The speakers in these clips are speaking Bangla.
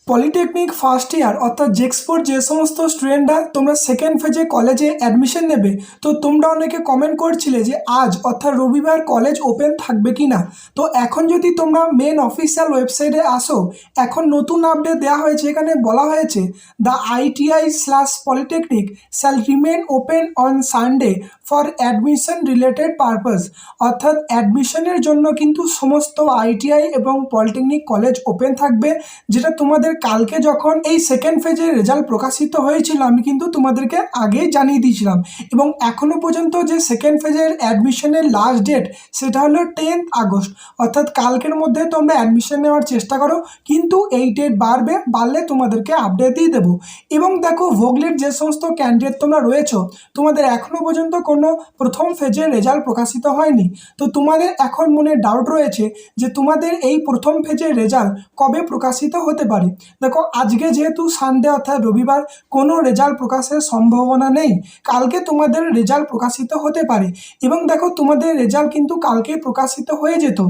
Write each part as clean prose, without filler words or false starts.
পলিটেকনিক ফার্স্ট ইয়ার অর্থাৎ জেক্সপোর যে সমস্ত স্টুডেন্টরা তোমরা সেকেন্ড ফেজে কলেজে অ্যাডমিশন নেবে, তো তোমরা অনেকে কমেন্ট করছিলে যে আজ অর্থাৎ রবিবার কলেজ ওপেন থাকবে কি না। তো এখন যদি তোমরা মেন অফিসিয়াল ওয়েবসাইটে আসো, এখন নতুন আপডেট দেওয়া হয়েছে। এখানে বলা হয়েছে দ্য ITI/পলিটেকনিক shall remain open on Sunday for admission related purpose. অর্থাৎ অ্যাডমিশনের জন্য কিন্তু সমস্ত ITI এবং পলিটেকনিক কলেজ ওপেন থাকবে, যেটা তোমাদের কালকে যখন এই সেকেন্ড ফেজের রেজাল্ট প্রকাশিত হয়েছিল আমি কিন্তু তোমাদেরকে আগেই জানিয়ে দিয়েছিলাম। এবং এখনও পর্যন্ত যে সেকেন্ড ফেজের অ্যাডমিশনের লাস্ট ডেট সেটা হলো 10 আগস্ট। অর্থাৎ কালকের মধ্যে তোমরা অ্যাডমিশন নেওয়ার চেষ্টা করো, কিন্তু এই ডেট বাড়লে তোমাদেরকে আপডেট দিয়ে দেবো। এবং দেখো, ভোগলেট যে সমস্ত ক্যান্ডিডেট তোমরা রয়েছো, তোমাদের এখনও পর্যন্ত কোনো প্রথম ফেজের রেজাল্ট প্রকাশিত হয়নি। তো তোমাদের এখন মনে ডাউট রয়েছে যে তোমাদের এই প্রথম ফেজের রেজাল্ট কবে প্রকাশিত হতে পারে। দেখো, আজকে যেহেতু সানডে অর্থাৎ রবিবার, কোনো রেজাল্ট প্রকাশের সম্ভাবনা নেই। কালকে তোমাদের রেজাল্ট প্রকাশিত হতে পারে। এবং দেখো, তোমাদের রেজাল্ট কিন্তু কালকে প্রকাশিত হয়ে যেত।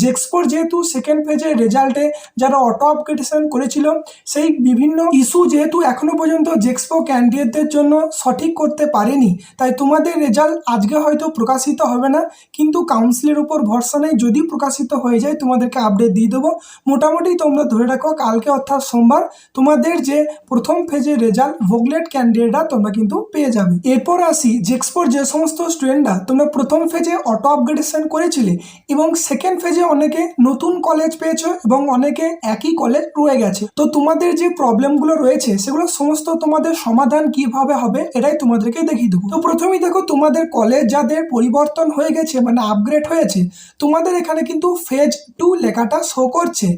জেক্সপোর যেহেতু সেকেন্ড ফেজের রেজাল্টে যারা অটো আপগ্রেডেশন করেছিল, সেই বিভিন্ন ইস্যু যেহেতু এখনও পর্যন্ত জেক্সপো ক্যান্ডিডেটদের জন্য সঠিক করতে পারেনি, তাই তোমাদের রেজাল্ট আজকে হয়তো প্রকাশিত হবে না। কিন্তু কাউন্সিলের উপর ভরসা নেই, যদি প্রকাশিত হয়ে যায় তোমাদেরকে আপডেট দিয়ে দেবো। মোটামুটি তোমরা ধরে রাখো কালকে অর্থাৎ সোমবার তোমাদের যে প্রথম ফেজের রেজাল্ট ভোগলেট ক্যান্ডিডেটরা তোমরা কিন্তু পেয়ে যাবে। এরপর আসি জেক্সপোর যে সমস্ত স্টুডেন্টরা তোমরা প্রথম ফেজে অটো আপগ্রেডেশন করেছিলে এবং সেকেন্ড ফেজে অনেকে নতুন কলেজ পেয়েছো এবং অনেকে একই কলেজ রয়ে গেছে। তো তোমাদের যে প্রবলেমগুলো রয়েছে সেগুলো সমস্ত তোমাদের সমাধান কিভাবে হবে এটাই তোমাদেরকে দেখিয়ে দেবো। তো প্রথমেই দেখো, তোমাদের কলেজ যাদের পরিবর্তন হয়ে গেছে মানে আপগ্রেড হয়েছে, তোমাদের এখানে কিন্তু ফেজ 2 লেখাটা শো করছে।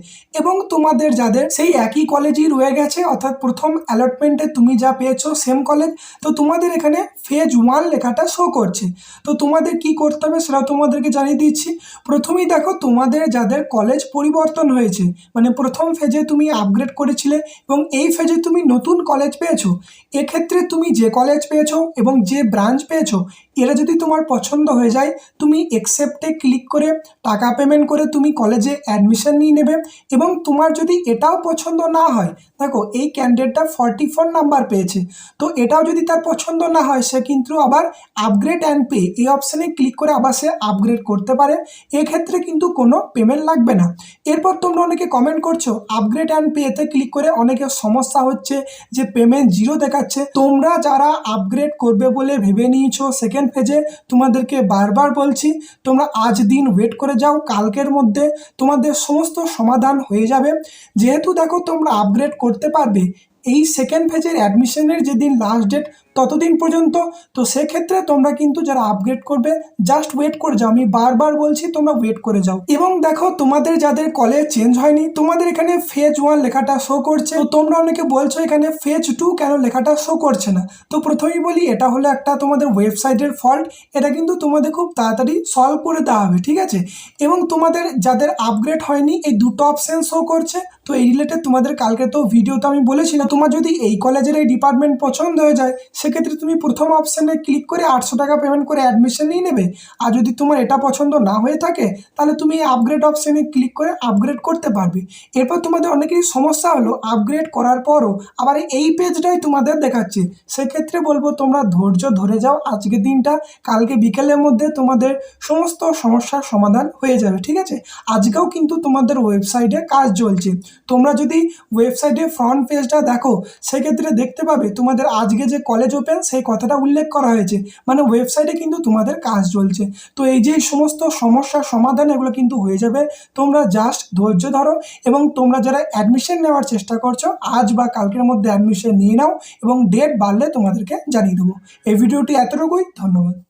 এবং তোমাদের যাদের সেই একই কলেজই রয়ে গেছে অর্থাৎ প্রথম অ্যালটমেন্টে তুমি যা পেয়েছো সেম কলেজ, তো তোমাদের এখানে ফেজ 1 লেখাটা শো করছে। তো তোমাদের কি করতে হবে সেটা তোমাদেরকে জানিয়ে দিচ্ছি। প্রথমেই দেখো, তোমাদের যাদের কলেজ পরিবর্তন হয়েছে মানে প্রথম ফেজে তুমি আপগ্রেড করেছিলে এবং এই ফেজে তুমি নতুন কলেজ পেয়েছো, এক্ষেত্রে তুমি যে কলেজ পেয়েছো এবং যে ব্রাঞ্চ পেয়েছো এরা যদি তোমার পছন্দ হয়ে যায়, তুমি অ্যাকসেপ্টে ক্লিক করে টাকা পেমেন্ট করে তুমি কলেজে অ্যাডমিশন নিয়ে নেবে। এবং তোমার যদি এটাও পছন্দ না হয়, দেখো এই ক্যান্ডিডেটটা 44 নাম্বার পেয়েছে, তো এটাও যদি তার পছন্দ না হয় সে কিন্তু আবার আপগ্রেড অ্যান্ড পে এই অপশানে ক্লিক করে আবার সে আপগ্রেড করতে পারে। এক্ষেত্রে কিন্তু কোনো পেমেন্ট লাগবে না। এরপর তোমরা অনেকে কমেন্ট করছো আপগ্রেড অ্যান্ড পেতে ক্লিক করে অনেকের সমস্যা হচ্ছে যে পেমেন্ট 0 দেখাচ্ছে। তোমরা যারা আপগ্রেড করবে বলে ভেবে নিয়েছো সেকেন্ড ফেজে, তোমাদেরকে বারবার বলছি তোমরা আজ দিন ওয়েট করে যাও, কালকের মধ্যে তোমাদের সমস্ত সমাধান হয়ে যাবে। যেহেতু দেখো তোমরা আপগ্রেড করতে পারবে এই সেকেন্ড ফেজের অ্যাডমিশনের যেদিন লাস্ট ডেট ততদিন পর্যন্ত, তো সেক্ষেত্রে তোমরা কিন্তু যারা আপগ্রেড করবে জাস্ট ওয়েট করে যাও। আমি বারবার বলছি তোমরা ওয়েট করে যাও। এবং দেখো, তোমাদের যাদের কলেজ চেঞ্জ হয়নি তোমাদের এখানে ফেজ 1 লেখাটা শো করছে। তো তোমরা অনেকে বলছো এখানে ফেজ 2 কেন লেখাটা শো করছে না। তো প্রথমেই বলি, এটা হলো একটা তোমাদের ওয়েবসাইটের ফল্ট। এটা কিন্তু তোমাদের খুব তাড়াতাড়ি সলভ করে দেওয়া হবে, ঠিক আছে। এবং তোমাদের যাদের আপগ্রেড হয়নি এই দুটো অপশন শো করছে। তো এই রিলেটেড তোমাদের কালকে তো ভিডিওতে আমি বলেছিলাম, তোমার যদি এই কলেজের এই ডিপার্টমেন্ট পছন্দ হয়ে যায় সেক্ষেত্রে তুমি প্রথম অপশানে ক্লিক করে 800 টাকা পেমেন্ট করে অ্যাডমিশন নিয়ে নেবে। আর যদি তোমার এটা পছন্দ না হয়ে থাকে তাহলে তুমি এই আপগ্রেড অপশানে ক্লিক করে আপগ্রেড করতে পারবে। এরপর তোমাদের অনেকেই সমস্যা হলো আপগ্রেড করার পরও আবার এই পেজটাই তোমাদের দেখাচ্ছে। সেক্ষেত্রে বলবো তোমরা ধৈর্য ধরে যাও, আজকের দিনটা কালকে বিকেলের মধ্যে তোমাদের সমস্ত সমস্যার সমাধান হয়ে যাবে, ঠিক আছে। আজকেও কিন্তু তোমাদের ওয়েবসাইটে কাজ চলছে। তোমরা যদি ওয়েবসাইটে ফ্রন্ট পেজটা দেখো সেক্ষেত্রে দেখতে পাবে তোমাদের আজকে যে কলেজ ওপেন সেই কথাটা উল্লেখ করা হয়েছে, মানে ওয়েবসাইটে কিন্তু তোমাদের কাজ চলছে। তো এই যে সমস্ত সমস্যার সমাধান এগুলো কিন্তু হয়ে যাবে। তোমরা জাস্ট ধৈর্য ধরো এবং তোমরা যারা অ্যাডমিশন নেওয়ার চেষ্টা করছো আজ বা কালকের মধ্যে অ্যাডমিশন নিয়ে নাও এবং ডেট বাড়লে তোমাদেরকে জানিয়ে দেবো। এই ভিডিওটি এতটুকুই, ধন্যবাদ।